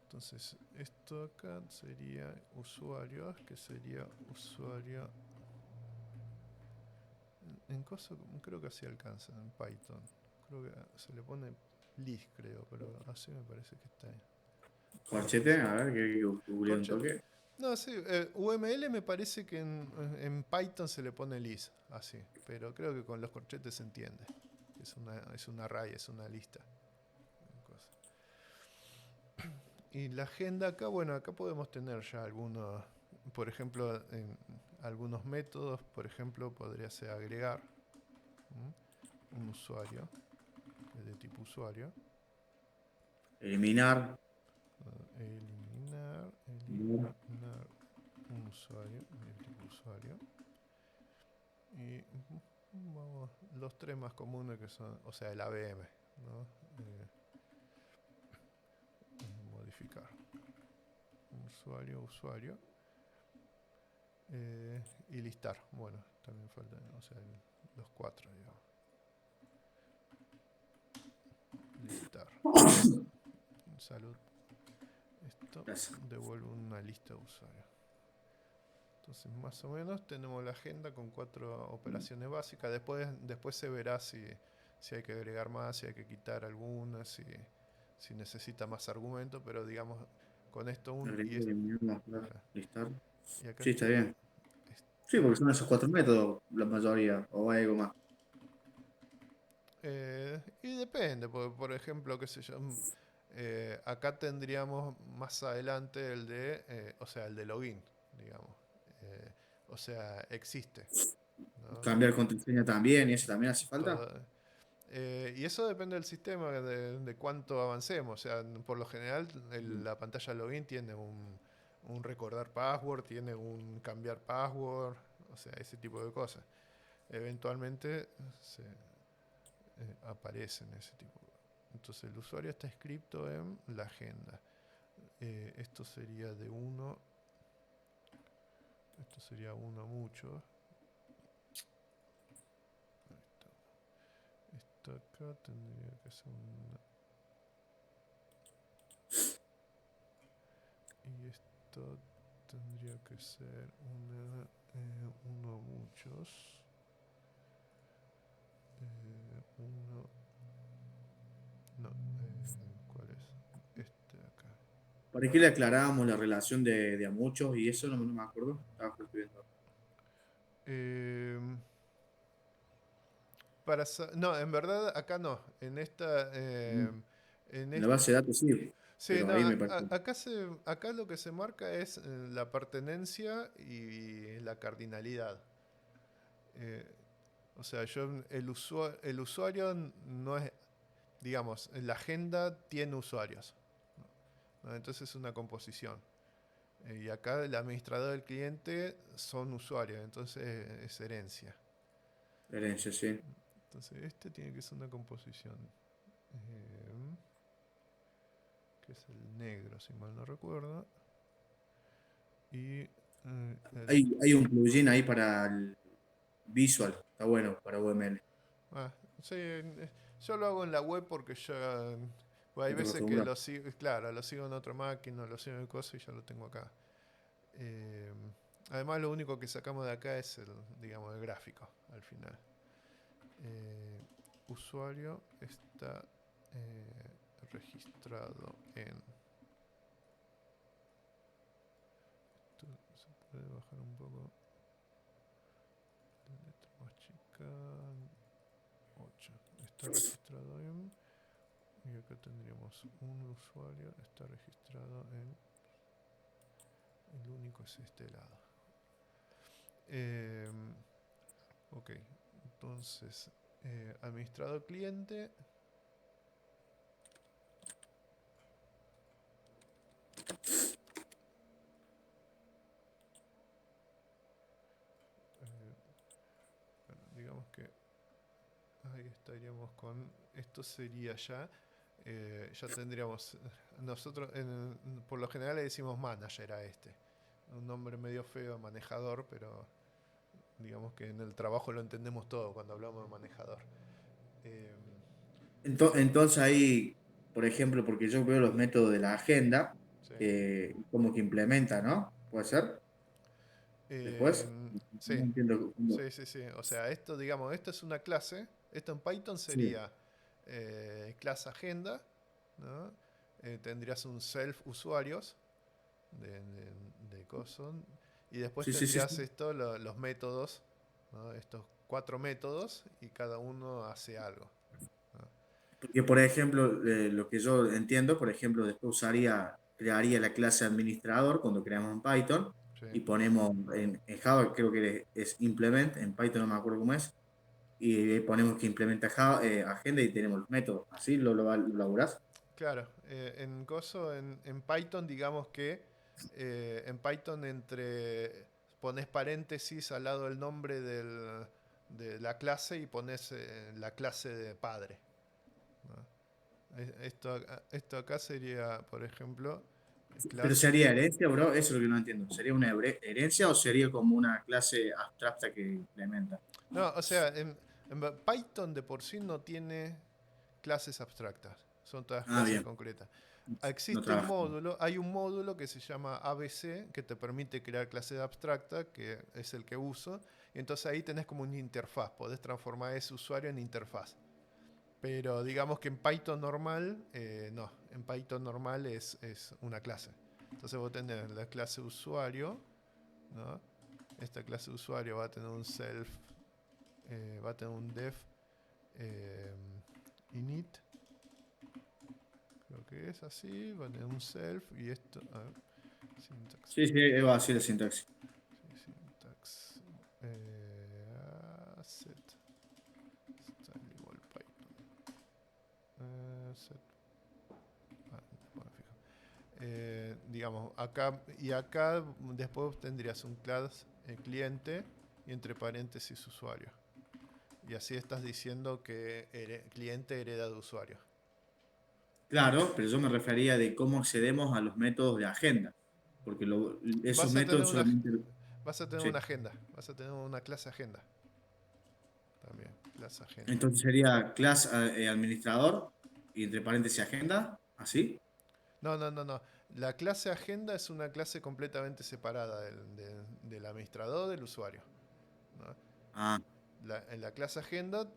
Entonces, esto acá sería usuarios, que sería usuario. En cosa, creo que así alcanza en Python. Creo que se le pone list, creo, pero así me parece que está ahí. Corchete, a ver, que googleé un Corchet. toque. No, sí, UML me parece que en Python se le pone list, así. Pero creo que con los corchetes se entiende. Es un array, es una lista. Y la agenda acá, bueno, acá podemos tener ya algunos, por ejemplo, en algunos métodos, por ejemplo, podría ser agregar, ¿m? Un usuario, es de tipo usuario. Eliminar. Eliminar un usuario, el tipo usuario. Y vamos, los tres más comunes que son, o sea, el ABM, ¿no? Modificar. Usuario, usuario. Y listar. Bueno, también faltan, o sea, los cuatro, digamos. Listar. Salud. Esto Gracias. devuelve una lista de usuarios. Entonces, más o menos tenemos la agenda con cuatro operaciones básicas. Después se verá si hay que agregar más, si hay que quitar algunas, si necesita más argumentos, pero digamos, con esto Agregar, eliminar, mostrar, listar. y acá Sí, está está bien. Sí, esto. porque son esos cuatro métodos, la mayoría, o hay algo más. Y depende, porque, por ejemplo, qué sé yo, acá tendríamos más adelante o sea, el de login, digamos. Eh, o sea, existe, ¿no? Cambiar contraseña también, y eso también hace falta. Todo, y eso depende del sistema, de cuánto avancemos. O sea, por lo general, la pantalla login tiene un recordar password, tiene un cambiar password, o sea, ese tipo de cosas. Eventualmente aparecen ese tipo. Entonces, el usuario está escrito en la agenda. Esto sería de uno. Esto sería uno mucho. Esto esto acá tendría que ser una... Y esto tendría que ser uno a muchos. Uno... No, ¿cuál es? Este de acá. ¿Para qué le aclarábamos la relación de a muchos y eso? No me acuerdo. Estaba justo viendo. Em, no, en verdad acá no. En esta... Mm. en En la este, base de datos sí, sí, pero no, ahí me parece. acá lo que se marca es la pertenencia y la cardinalidad. Eh, o sea, el usuario no es, digamos, la agenda tiene usuarios, ¿no? Entonces es una composición. Y acá el administrador del cliente son usuarios, entonces es herencia. Herencia, sí. Entonces este tiene que ser una composición, eh, que es el negro, si mal no recuerdo. Y Hay un plugin ahí para el visual. Está bueno para UML. ah, sí, yo lo hago en la web porque ya... Pues hay Ya te veces que acostumbras. lo sigo, claro, lo sigo en otra máquina, lo sigo en cosa y ya lo tengo acá. Eh, Además, lo único que sacamos de acá es el, digamos, el gráfico al final. Eh, Usuario está registrado en... Esto se puede bajar un poco. La letra más chica. 8. Está registrado en... Y acá tendríamos un usuario, está registrado en... El único es este lado. Eh, ok, entonces, administrador cliente. eh, bueno, digamos que ahí estaríamos con... Esto sería ya... ya tendríamos... Nosotros por lo general le decimos manager a este. Un nombre medio feo, manejador, pero digamos que en el trabajo lo entendemos todo cuando hablamos de manejador. Eh, Entonces ahí, por ejemplo, porque yo veo los métodos de la agenda, sí. como que implementa, ¿no? ¿Puede ser? Después, Sí, no entiendo cómo. sí, sí, sí. O sea, esto, digamos, esto es una clase. Esto en Python Sí, sería clase agenda, ¿no? Tendrías un self usuarios de coso. Y después sí, sí, sí, tendrías sí. esto, los métodos, ¿no? Estos 4 métodos y cada uno hace algo, ¿no? Porque, por ejemplo, lo que yo entiendo, por ejemplo, después crearía la clase administrador cuando creamos en Python Sí. y ponemos en Java, creo que es implement, en Python no me acuerdo cómo es, y ahí ponemos que implementa Java, agenda y tenemos los métodos. ¿Así lo laburás? Claro, en Coso, en Python, digamos que en Python pones paréntesis al lado del nombre de la clase y pones la clase de padre, ¿no? Esto acá sería, por ejemplo, Pero clase. sería herencia, bro, eso es lo que no entiendo. ¿Sería una herencia o sería como una clase abstracta que implementa? No, o sea, en Python de por sí no tiene clases abstractas, son todas Ah, clases bien, concretas. no Existe un trabaja. módulo, hay un módulo que se llama ABC que te permite crear clases abstractas, que es el que uso, y entonces ahí tenés como una interfaz, podés transformar ese usuario en interfaz. Pero digamos que en Python normal, no, en Python normal es una clase. Entonces vos tenés la clase usuario, ¿no? Esta clase usuario va a tener un self, va a tener un def eh, init, creo que es así, va a tener un self y esto, a ver, syntax, Sí, sí, va así la sintaxis. sí, syntax, set, style igual Python, set, bueno, fijo. Digamos, acá y acá después tendrías un class cliente y entre paréntesis usuario. Y así estás diciendo que cliente hereda de usuario. Claro, pero yo me refería de cómo accedemos a los métodos de agenda, porque esos Vas a tener métodos una, solamente... vas a tener una Sí. agenda, vas a tener una clase agenda. también, clase agenda. Entonces sería clase administrador y entre paréntesis agenda, ¿así? No, no, no, no. La clase agenda es una clase completamente separada del administrador, del usuario, ¿no? Ah, En la clase agenda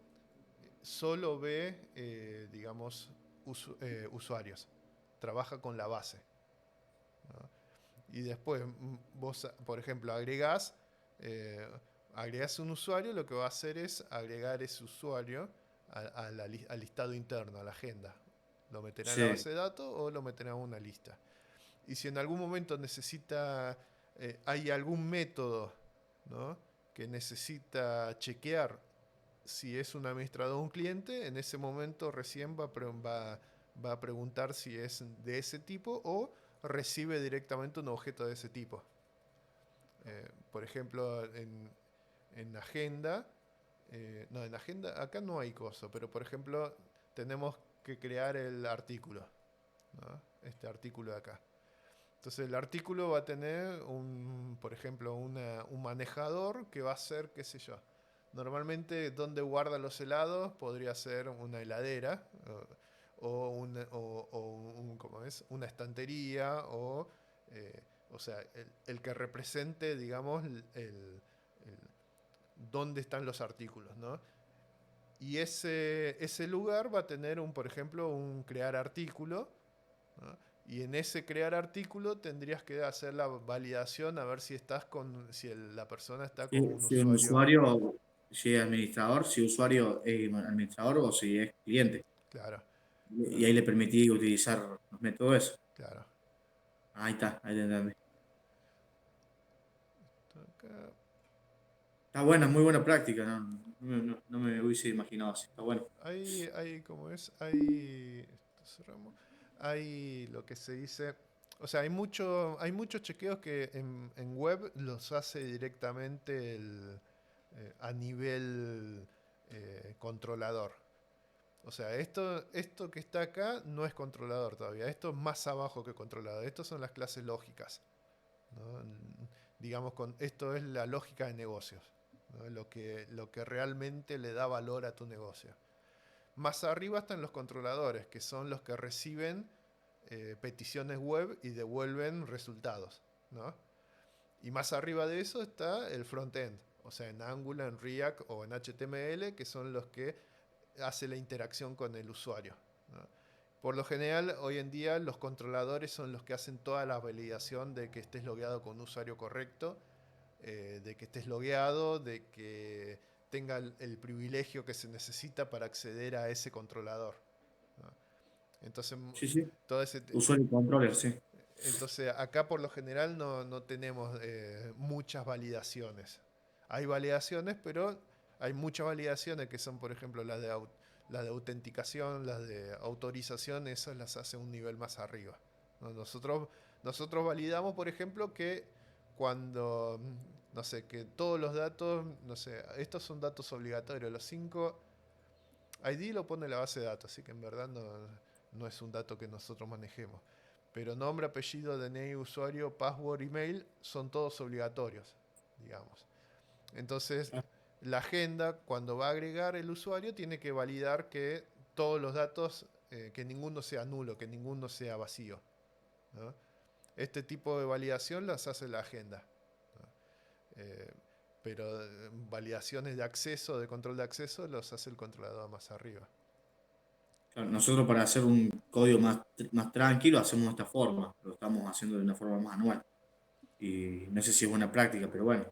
solo ve, digamos, usuarios. Trabaja con la base, ¿no? Y después vos, por ejemplo, eh, agregás un usuario, lo que va a hacer es agregar ese usuario al listado interno, a la agenda. Lo meterá en la sí. base de datos o lo meterá en una lista. Y si en algún momento hay algún método, ¿no?, que necesita chequear si es un administrador o un cliente, en ese momento recién va a preguntar si es de ese tipo o recibe directamente un objeto de ese tipo. Por ejemplo, en agenda, no, en agenda acá no hay coso, pero por ejemplo tenemos que crear el artículo, ¿no? Este artículo de acá. Entonces el artículo va a tener por ejemplo, un manejador que va a ser, qué sé yo. Normalmente donde guarda los helados podría ser una heladera ¿cómo es? Una estantería o sea, el que represente, digamos, dónde están los artículos, ¿no? Y ese lugar va a tener por ejemplo, un crear artículo, ¿no? Y en ese crear artículo tendrías que hacer la validación a ver si la persona está con un Si un usuario. usuario, si es administrador, si usuario es administrador o si es cliente. Claro, Y claro, ahí le permití utilizar los métodos esos. claro. Ahí está, ahí te entendí. Acá Está buena, muy buena práctica, ¿no? No me hubiese imaginado así. Está bueno. ¿cómo es? Esto cerramos. Hay lo que se dice, o sea, hay muchos chequeos que en web los hace directamente a nivel controlador. O sea, esto que está acá no es controlador todavía. Esto es más abajo que controlador. Estos son las clases lógicas, ¿no? Digamos, esto es la lógica de negocios, ¿no? Lo que realmente le da valor a tu negocio. Más arriba están los controladores, que son los que reciben peticiones web y devuelven resultados, ¿no? Y más arriba de eso está el front-end, o sea, en Angular, en React o en HTML, que son los que hace la interacción con el usuario, ¿no? Por lo general, hoy en día los controladores son los que hacen toda la validación de que estés logueado con un usuario correcto, de que estés logueado, de que tenga el privilegio que se necesita para acceder a ese controlador, ¿no? Entonces, Sí, sí. todo ese, Usuario y controller, sí. entonces acá por lo general no tenemos muchas validaciones. Hay validaciones, pero hay muchas validaciones que son, por ejemplo, las de autenticación, las de autorización, esas las hace un nivel más arriba, ¿no? Nosotros validamos, por ejemplo, que cuando, no sé, que todos los datos, no sé, estos son datos obligatorios, los 5 ID lo pone la base de datos, así que en verdad no es un dato que nosotros manejemos. Pero nombre, apellido, DNI, usuario, password, email son todos obligatorios, digamos. Entonces, Ah, la agenda, cuando va a agregar el usuario, tiene que validar que todos los datos, que ninguno sea nulo, que ninguno sea vacío, ¿no? Este tipo de validación las hace la agenda, ¿no? Eh, pero validaciones de acceso, de control de acceso, los hace el controlador más arriba. claro, nosotros para hacer un código más tranquilo hacemos de esta forma. Lo estamos haciendo de una forma más manual. Y no sé si es buena práctica, pero bueno,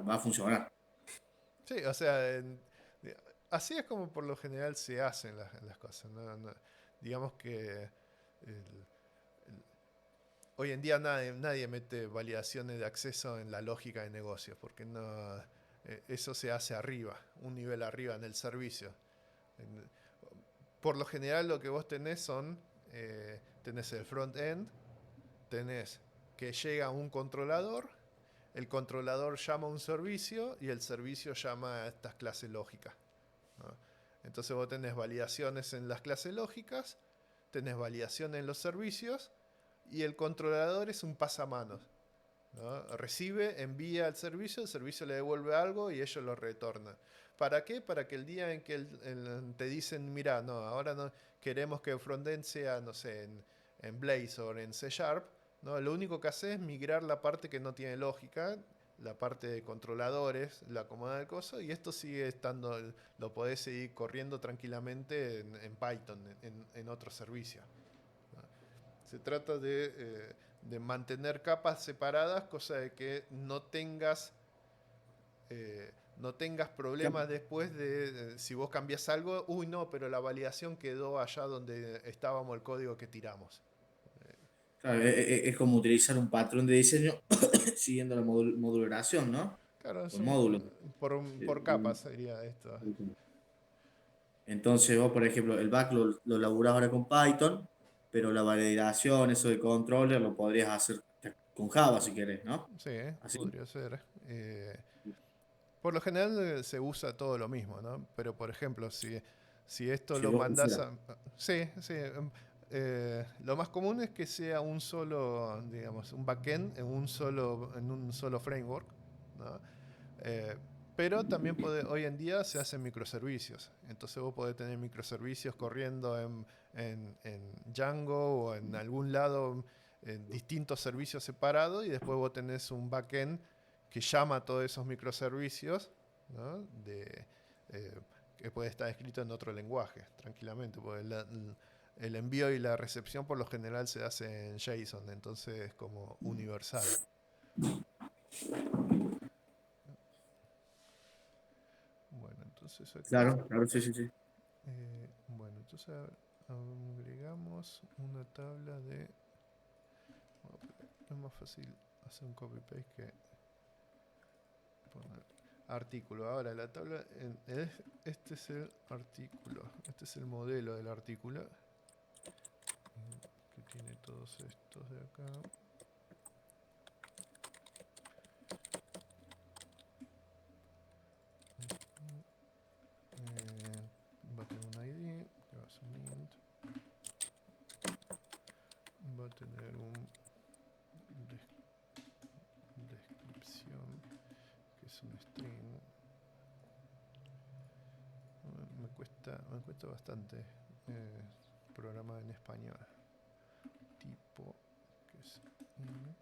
va a funcionar. Sí, o sea, así es como por lo general se hacen las cosas, ¿no? Digamos que el- hoy en día nadie mete validaciones de acceso en la lógica de negocios, porque eso se hace arriba, un nivel arriba en el servicio. En- por lo general lo que vos tenés el front-end, tenés que llega un controlador, el controlador llama a un servicio y el servicio llama a estas clases lógicas, ¿no? Entonces vos tenés validaciones en las clases lógicas, tenés validación en los servicios y el controlador es un pasamanos, ¿no? Recibe, envía al servicio, el servicio le devuelve algo y ellos lo retornan. ¿Para qué? Para que el día en que te dicen, mira, no, ahora no queremos que el frontend sea, no sé, en Blazor, en C Sharp, ¿no? Lo único que hace es migrar la parte que no tiene lógica, la parte de controladores, la acomoda del coso, y esto sigue estando, lo podés seguir corriendo tranquilamente en Python, en otro servicio. ¿No? Se trata de mantener capas separadas, cosa de que no tengas problemas después de si vos cambias algo, uy no, pero la validación quedó allá donde estábamos el código que tiramos. Claro, es como utilizar un patrón de diseño siguiendo la modulación, ¿no? Claro, Por módulo. por capas sería esto. Entonces vos, por ejemplo, el back lo laburás ahora con Python, pero la validación, eso de controller, lo podrías hacer con Java si querés, ¿no? Sí, Así. podría ser. Por lo general se usa todo lo mismo, ¿no? Pero por ejemplo, si esto Si lo vos mandas quisieras. a... Sí, sí. Lo más común es que sea un solo, digamos, un backend en un solo framework, ¿no? Eh, pero también hoy en día se hacen microservicios. Entonces vos podés tener microservicios corriendo en Django o en algún lado, en distintos servicios separados, y después vos tenés un backend que llama a todos esos microservicios, ¿no? Eh, que puede estar escrito en otro lenguaje, tranquilamente, porque el envío y la recepción por lo general se hace en JSON, entonces es como universal. Bueno, entonces acá, Claro, claro, sí, sí, sí. bueno, entonces agregamos una tabla de... Es más fácil hacer un copy-paste que poner artículo. Ahora, la tabla, este es el artículo, este es el modelo del artículo, que tiene todos estos de acá. Va a tener un ID, que va a ser un int. Va a tener un descripción, que es un string. Me cuesta bastante programar en español. Tipo, que es int.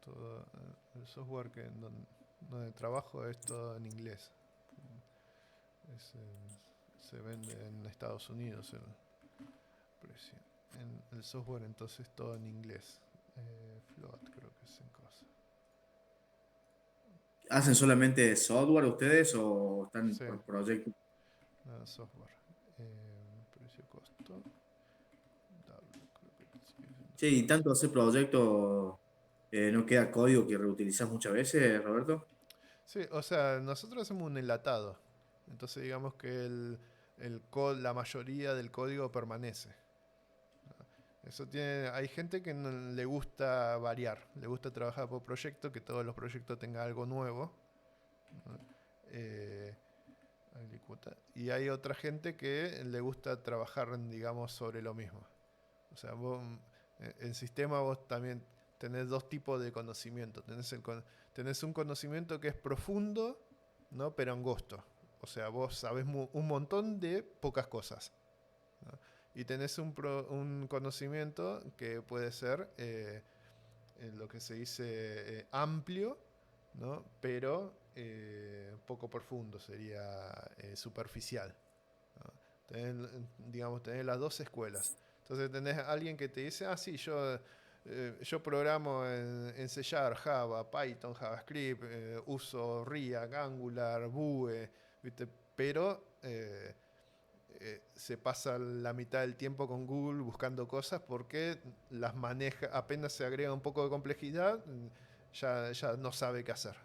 Todo el software donde trabajo es todo en inglés. Es, se vende en Estados Unidos el precio. En el software entonces todo en inglés. Float creo que es en cosa. ¿Hacen solamente software ustedes o están Sí, por proyecto? software. Precio costo. Creo que sigue siendo Sí, y float. tanto hacer proyectos, ¿no queda código que reutilizás muchas veces, Roberto? Sí, o sea, nosotros hacemos un enlatado. Entonces digamos que la mayoría del código permanece. Hay gente que no le gusta variar, le gusta trabajar por proyecto, que todos los proyectos tengan algo nuevo. ¿No? Eh, y hay otra gente que le gusta trabajar, digamos, sobre lo mismo. O sea, en sistema vos también tenés dos tipos de conocimiento. Tenés un conocimiento que es profundo, ¿no? Pero angosto. O sea, vos sabés un montón de pocas cosas. ¿No? Y tenés un conocimiento que puede ser lo que se dice amplio, ¿no? Pero poco profundo, sería superficial. ¿No? Tenés las dos escuelas. Entonces tenés a alguien que te dice, sí, yo programo en C Sharp, Java, Python, JavaScript, uso React, Angular, Vue, ¿viste? Pero se pasa la mitad del tiempo con Google buscando cosas porque las maneja, apenas se agrega un poco de complejidad, ya no sabe qué hacer.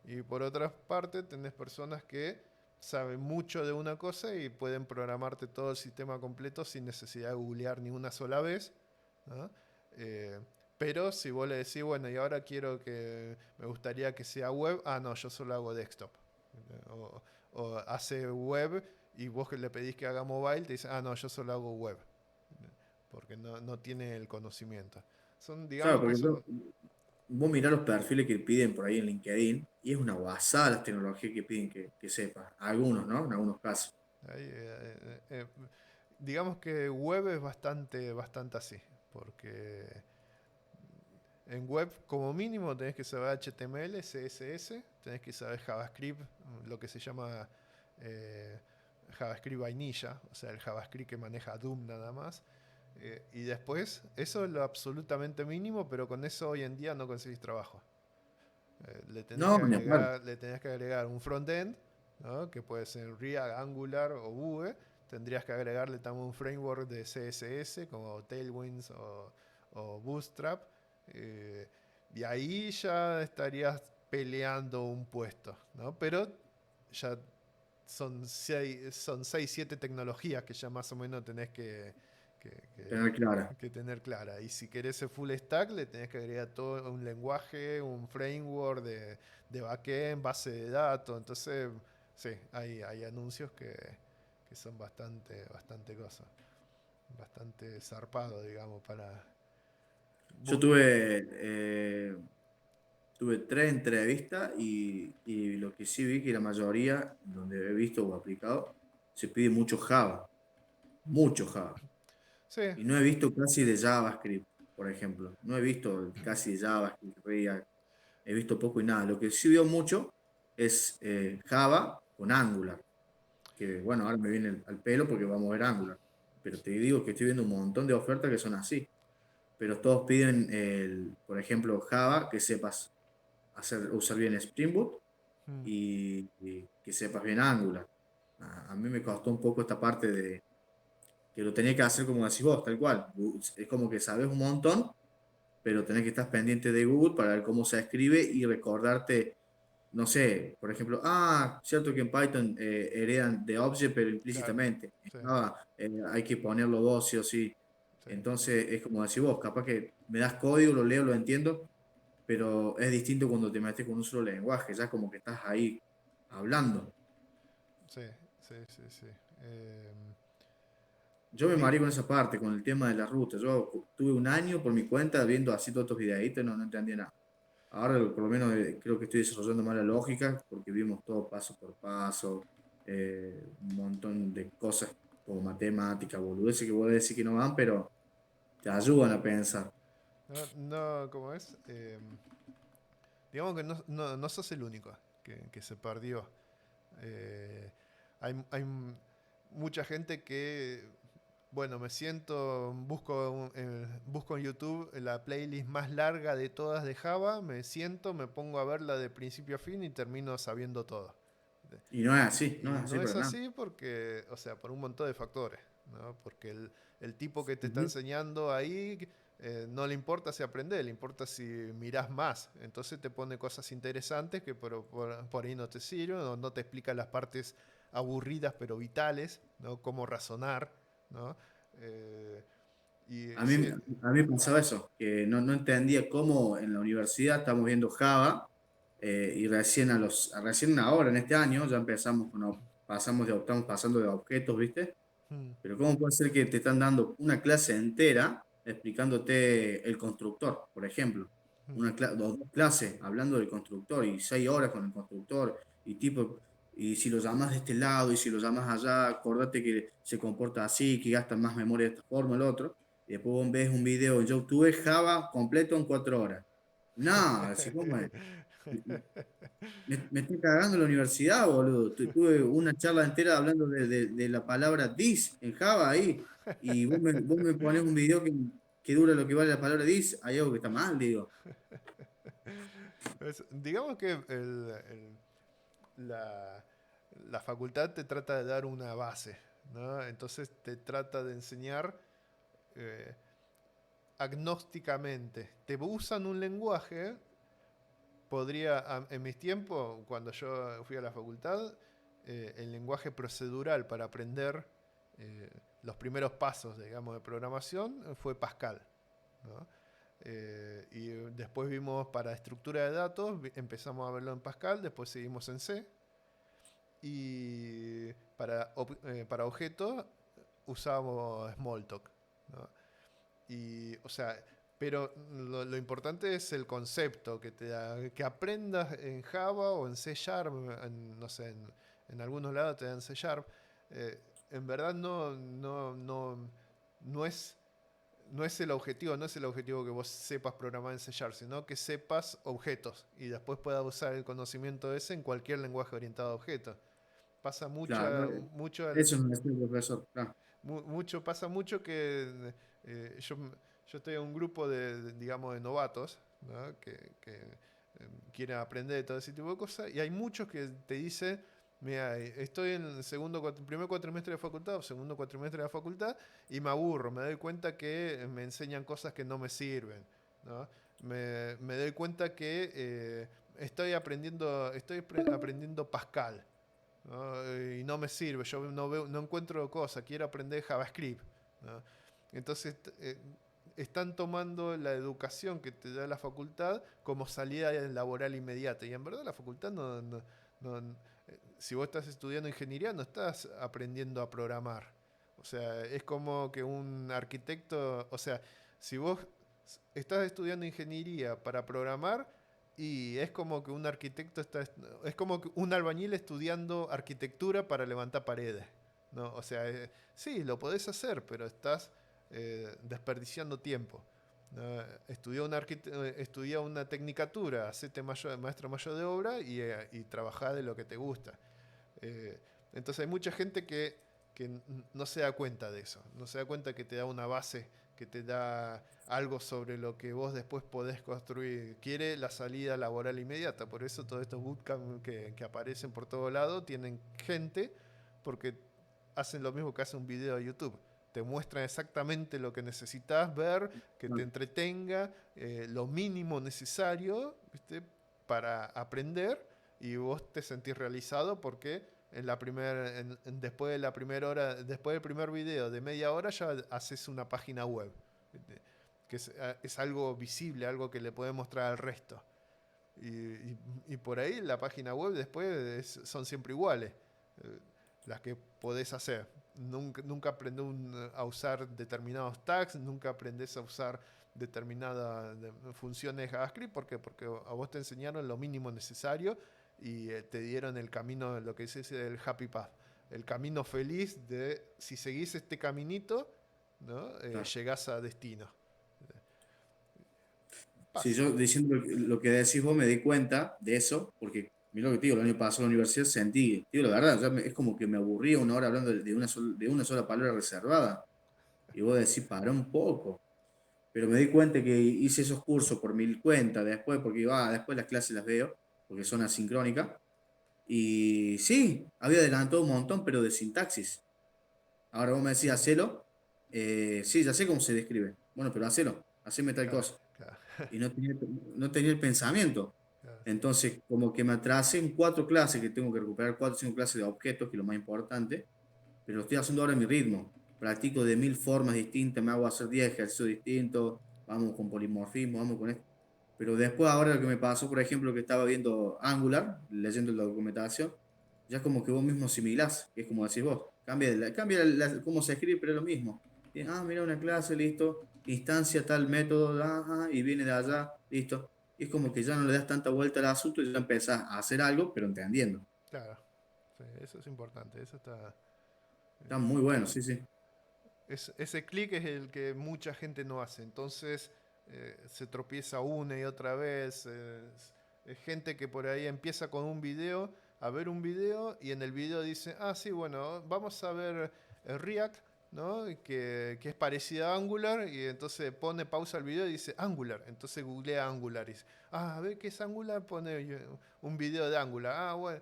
Y por otra parte, tenés personas que saben mucho de una cosa y pueden programarte todo el sistema completo sin necesidad de googlear ni una sola vez, ¿no? Eh, pero si vos le decís, bueno, y ahora me gustaría que sea web, no, yo solo hago desktop. O, o hace web y vos que le pedís que haga mobile, te dice, no, yo solo hago web. Porque no tiene el conocimiento. Claro, Digamos que porque son... vos mirá los perfiles que piden por ahí en LinkedIn y es una guasada las tecnologías que piden que sepas. Algunos, ¿no? En algunos casos. Ahí, digamos que web es bastante así, porque en web como mínimo tenés que saber HTML, CSS, tenés que saber JavaScript, lo que se llama eh, JavaScript vainilla, o sea, el JavaScript que maneja Doom nada más. Y después, eso es lo absolutamente mínimo, pero con eso hoy en día no conseguís trabajo. No, ni hablar. Le tenés que agregar un frontend, ¿no? Que puede ser React, Angular o Vue. Tendrías que agregarle también un framework de CSS como Tailwinds o Bootstrap. eh, y ahí ya estarías peleando un puesto, ¿no? Pero ya son 6 7 tecnologías que ya más o menos tenés que, Tener clara. que tener clara. Y si querés el full stack, le tenés que agregar todo un lenguaje, un framework de backend, base de datos. Entonces, sí, hay anuncios que son bastante cosas. Bastante zarpado, digamos, para... Yo Vos- tuve 3 entrevistas y lo que sí vi que la mayoría, donde he visto o aplicado, se pide mucho Java. Mucho Java. Sí, Y no he visto casi de JavaScript, por ejemplo. No he visto casi de JavaScript, React. He visto poco y nada. Lo que sí veo mucho es Java con Angular. Que bueno, ahora me viene al pelo porque vamos a ver Angular. Pero te digo que estoy viendo un montón de ofertas que son así. Pero todos piden, por ejemplo, Java, que sepas usar bien Spring Boot mm, y que sepas bien Angular. A mí me costó un poco esta parte de que lo tenía que hacer como decís vos, tal cual. Es como que sabes un montón, pero tenés que estar pendiente de Google para ver cómo se escribe y recordarte, no sé, por ejemplo, cierto que en Python heredan de object, pero claro, implícitamente. En sí, Java hay que ponerlo vos, sí o sí. sí. Entonces es como decís vos, capaz que me das código, lo leo, lo entiendo, pero es distinto cuando te metes con un solo lenguaje, ya como que estás ahí hablando. Sí, sí. Yo me Di- mareé con esa parte, con el tema de la ruta. Yo tuve un año por mi cuenta viendo así todos estos videitos, no entendía nada. Ahora por lo menos creo que estoy desarrollando más la lógica porque vimos todo paso por paso, un montón de cosas como matemática, boludeces que vos decís que no van, pero te ayudan a pensar. no, ¿cómo es? Digamos que no sos el único que se perdió. Eh, hay mucha gente que, bueno, me siento, busco en YouTube la playlist más larga de todas de Java, me siento, me pongo a verla de principio a fin y termino sabiendo todo. Y no es así, no Y es así no es para nada. así porque, o sea, por un montón de factores, ¿no? Porque el tipo que te está Ujú. enseñando ahí no le importa si aprendes, le importa si mirás más. Entonces te pone cosas interesantes que por ahí no te sirven, o no te explica las partes aburridas pero vitales, ¿no? Cómo razonar, ¿no? Eh, A y mí, sí, a mí me pasaba eso, que no entendía cómo en la universidad estamos viendo Java y recién ahora, en este año, ya empezamos estamos pasando de objetos, ¿viste? mm, Pero ¿cómo puede ser que te están dando una clase entera explicándote el constructor, por ejemplo? mm. Dos clases hablando del constructor y 6 horas con el constructor y tipo, y si lo llamas de este lado y si lo llamas allá, acordate que se comporta así, que gasta más memoria de esta forma, el otro. Y después vos ves un video en YouTube Java completo en 4 horas. No, así como es. Me estoy cagando en la universidad, boludo. Tuve una charla entera hablando de la palabra this en Java ahí. Y vos me pones un video que dura lo que vale la palabra this. Hay algo que está mal, digo. Digamos que la, la facultad te trata de dar una base, ¿no? Entonces te trata de enseñar eh, agnósticamente. Te usan un lenguaje, en mis tiempos, cuando yo fui a la facultad, el lenguaje procedural para aprender los primeros pasos, digamos, de programación fue Pascal, ¿no? Y después vimos para estructura de datos, empezamos a verlo en Pascal, después seguimos en C. Y para objetos usábamos Smalltalk, ¿no? Y, o sea, Pero lo importante es el concepto que te da, que aprendas en Java o en C Sharp, no sé, en algunos lados te dan C Sharp. eh, en verdad no es, no es el objetivo, no es el objetivo que vos sepas programar en C Sharp, sino que sepas objetos y después puedas usar el conocimiento ese en cualquier lenguaje orientado a objetos. Pasa Claro, mucho eso es nuestro profesor, claro. pasa mucho que yo, yo estoy en un grupo digamos, de novatos, ¿no? Que quieren aprender todo ese tipo de cosas y hay muchos que te dicen, mira, estoy en el primer cuatrimestre de facultad o segundo cuatrimestre de la facultad y me aburro, me doy cuenta que me enseñan cosas que no me sirven, ¿no? Me doy cuenta que aprendiendo Pascal, ¿no? Y no me sirve, yo no encuentro cosas, quiero aprender JavaScript, ¿no? Entonces están tomando la educación que te da la facultad como salida laboral inmediata. Y en verdad la facultad si vos estás estudiando ingeniería no estás aprendiendo a programar. O sea, es como que un arquitecto, o sea, si vos estás estudiando ingeniería para programar, y es como que un arquitecto es como que un albañil estudiando arquitectura para levantar paredes, ¿no? O sea, sí, lo podés hacer, pero estás desperdiciando tiempo, ¿no? Estudia una tecnicatura, hacete maestro mayor de obra y trabajá de lo que te gusta. Eh, entonces hay mucha gente que no se da cuenta de eso, no se da cuenta que te da una base, que te da algo sobre lo que vos después podés construir. Quiere la salida laboral inmediata, por eso todos estos bootcamps que aparecen por todo lado tienen gente, porque hacen lo mismo que hace un video de YouTube. Te muestran exactamente lo que necesitas ver, que te Claro. entretenga, lo mínimo necesario, ¿viste? Para aprender y vos te sentís realizado porque después de la primera hora, después del primer video de media hora ya haces una página web, que es algo visible, algo que le puede mostrar al resto. Y por ahí la página web después son siempre iguales, eh, las que podés hacer. Nunca aprendés a usar determinados tags, nunca aprendés a usar determinadas funciones de JavaScript. ¿Por qué? Porque a vos te enseñaron lo mínimo necesario y te dieron el camino, lo que se dice el happy path, el camino feliz de si seguís este caminito, ¿no? Claro. Llegás a destino. Si Pasa. yo diciendo lo que decís vos me di cuenta de eso, porque mira lo que te digo, el año pasado en la universidad sentí, digo la verdad, es como que me aburría una hora hablando de una sola palabra reservada. Y vos decís, para un poco. Pero me di cuenta que hice esos cursos por mi cuenta después, porque después las clases las veo, porque son asincrónicas. Y sí, había adelantado un montón, pero de sintaxis. Ahora vos me decís, hacelo. Sí, ya sé cómo se describe. Bueno, pero hacelo, haceme tal Claro, cosa. claro, Y no tenía el pensamiento. claro, sí. Entonces, como que me atrasé en 4 clases, que tengo que recuperar 4 o 5 clases de objetos, que es lo más importante, pero lo estoy haciendo ahora en mi ritmo. Practico de 1000 formas distintas, me hago hacer 10 ejercicios distintos, vamos con polimorfismo, vamos con esto. Pero después, ahora lo que me pasó, por ejemplo, que estaba viendo Angular, leyendo la documentación, ya como que vos mismo asimilás, que es como decís vos, cómo se escribe, pero es lo mismo. Mira una clase, listo, instancia tal método, ajá, y viene de allá, listo. Y es como que ya no le das tanta vuelta al asunto y ya empezás a hacer algo, pero entendiendo. Claro, sí, eso es importante, Está muy bueno, sí, sí. ese clic es el que mucha gente no hace, entonces se tropieza una y otra vez. Es gente que por ahí empieza con un video, a ver un video y en el video dice, ah, sí, bueno, vamos a ver React, ¿no? Que es parecida a Angular y entonces pone pausa al video y dice Angular, entonces googlea Angular y dice, ah, a ver qué es Angular, pone un video de Angular, ah, bueno.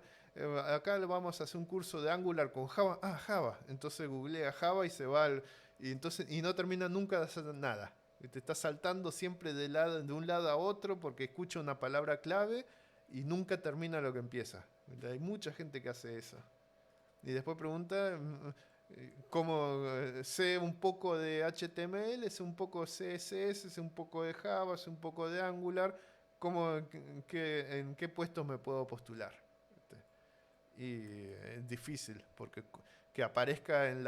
Acá vamos a hacer un curso de Angular con Java. Ah, Java. Entonces googlea Java y se va y no termina nunca de hacer nada. Y te está saltando siempre de un lado a otro porque escucha una palabra clave y nunca termina lo que empieza. Hay mucha gente que hace eso. Y después pregunta cómo sé un poco de HTML, sé un poco de CSS, sé un poco de Java, sé un poco de Angular. ¿En qué puestos me puedo postular? Y es difícil porque que aparezca en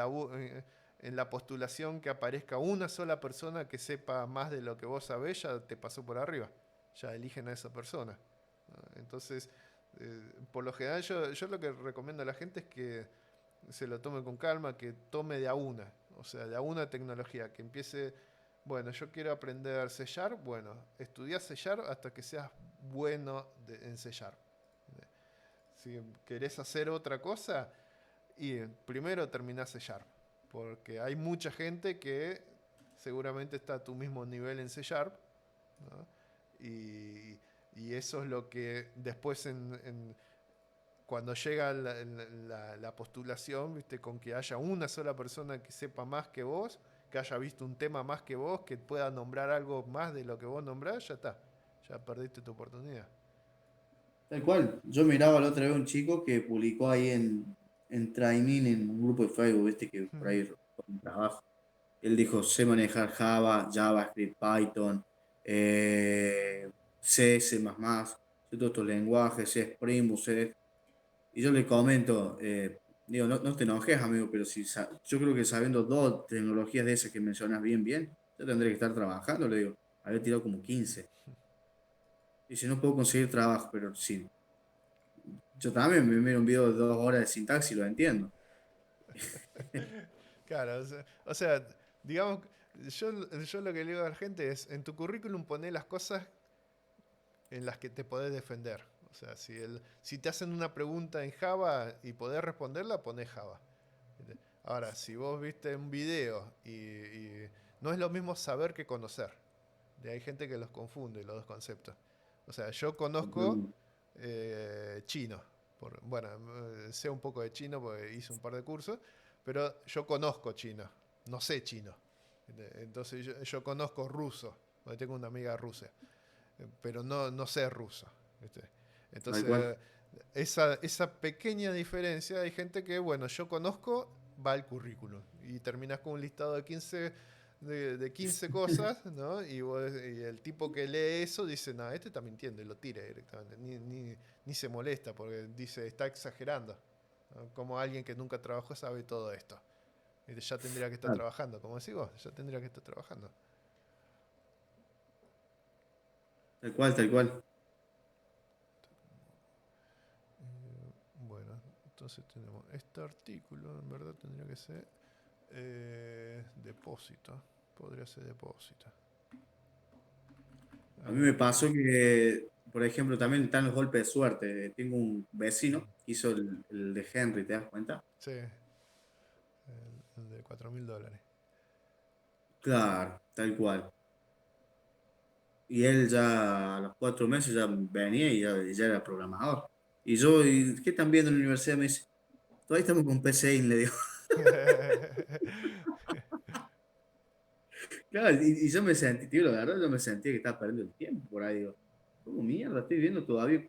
en la postulación que aparezca una sola persona que sepa más de lo que vos sabés, ya te pasó por arriba. Ya eligen a esa persona. ¿No? Entonces, por lo general yo lo que recomiendo a la gente es que se lo tome con calma, que tome de a una, o sea, de a una tecnología, que empiece, bueno, yo quiero aprender C Sharp, bueno, estudia C Sharp hasta que seas bueno en C Sharp. Si querés hacer otra cosa, y primero terminás C Sharp, porque hay mucha gente que seguramente está a tu mismo nivel en C Sharp, ¿no? Y eso es lo que después cuando llega la postulación, ¿viste? Con que haya una sola persona que sepa más que vos, que haya visto un tema más que vos, que pueda nombrar algo más de lo que vos nombrás, ya está. Ya perdiste tu oportunidad. Tal cual. Yo miraba la otra vez un chico que publicó ahí en Training, en un grupo de Facebook, viste, que por ahí trabajo. Él dijo, sé manejar Java, JavaScript, Python, C, C++, sé todos estos lenguajes, sé Spring Boot, sé... Y yo le comento, digo, no te enojes, amigo, pero si yo creo que sabiendo dos tecnologías de esas que mencionas bien, yo tendré que estar trabajando, le digo, haber tirado como 15. Y si no puedo conseguir trabajo, pero sí, yo también me miro un video de 2 horas de sintaxis y lo entiendo. Claro, o sea, digamos, yo lo que le digo a la gente es, en tu currículum poné las cosas en las que te podés defender. O sea, si te hacen una pregunta en Java y podés responderla, ponés Java. Ahora, si vos viste un video y no es lo mismo saber que conocer. Hay gente que los confunde, los dos conceptos. O sea, yo conozco chino. Bueno, sé un poco de chino porque hice un par de cursos, pero yo conozco chino, no sé chino. Entonces yo conozco ruso, porque tengo una amiga rusa, pero no sé ruso. ¿Viste? Tal cual. Entonces, esa pequeña diferencia, hay gente que, bueno, yo conozco, va al currículum y terminas con un listado de 15 de 15 cosas, ¿no? Y el tipo que lee eso dice, no, este está mintiendo y lo tira directamente. Ni se molesta porque dice, está exagerando. ¿No? Como alguien que nunca trabajó sabe todo esto. Y ya tendría que estar Claro, trabajando, como decís vos, ya tendría que estar trabajando. tal cual, tal cual. Bueno, entonces tenemos este artículo, en verdad tendría que ser depósito. Podría ser depósito. A A mí me ver. pasó que, por ejemplo, también están los golpes de suerte. Tengo un vecino que hizo el de Henry, ¿te das cuenta? Sí, el de $4.000. Claro, tal cual. Y él ya a los 4 meses ya venía y ya era programador. Y yo, ¿y qué están viendo en la universidad? Me dice, todavía estamos con PCI, le digo. Claro, y yo me sentí, tío, la verdad, yo me sentía que estaba perdiendo el tiempo por ahí. Digo, ¿cómo mierda? Estoy viendo todavía.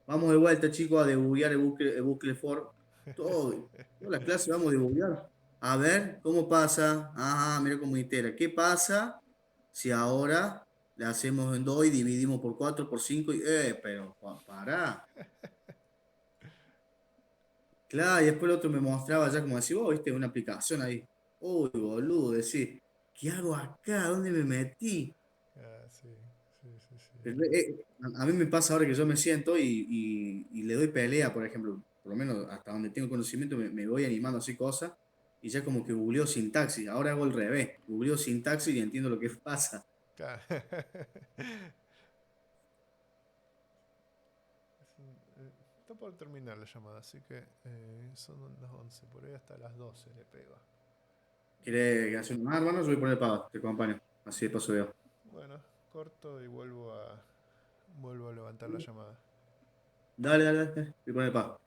Vamos de vuelta, chicos, a debuguear el bucle for. Todo, todas las clases vamos a debuguear. A ver, ¿cómo pasa? Ajá, mira cómo itera. ¿Qué pasa si ahora le hacemos en 2 y dividimos por 4 por 5 y, pero pará. Claro, y después el otro me mostraba ya como decía, oh, viste, una aplicación ahí. Uy, boludo, decir, ¿qué hago acá? ¿Dónde me metí? Ah, sí, sí, sí, sí. Pero, a mí me pasa ahora que yo me siento y le doy pelea, por ejemplo, por lo menos hasta donde tengo conocimiento, me voy animando así cosas y ya como que googleo sintaxis. Ahora hago el revés, googleo sintaxis y entiendo lo que pasa. Claro. Está por terminar la llamada, así que son las 11, por ahí hasta las 12 le pego. ¿Quieres hacer un hermano? Yo voy a poner pavo, te acompaño. Así de paso veo. Bueno, corto y vuelvo a levantar la llamada. Dale, dale, dale, voy a poner pavo.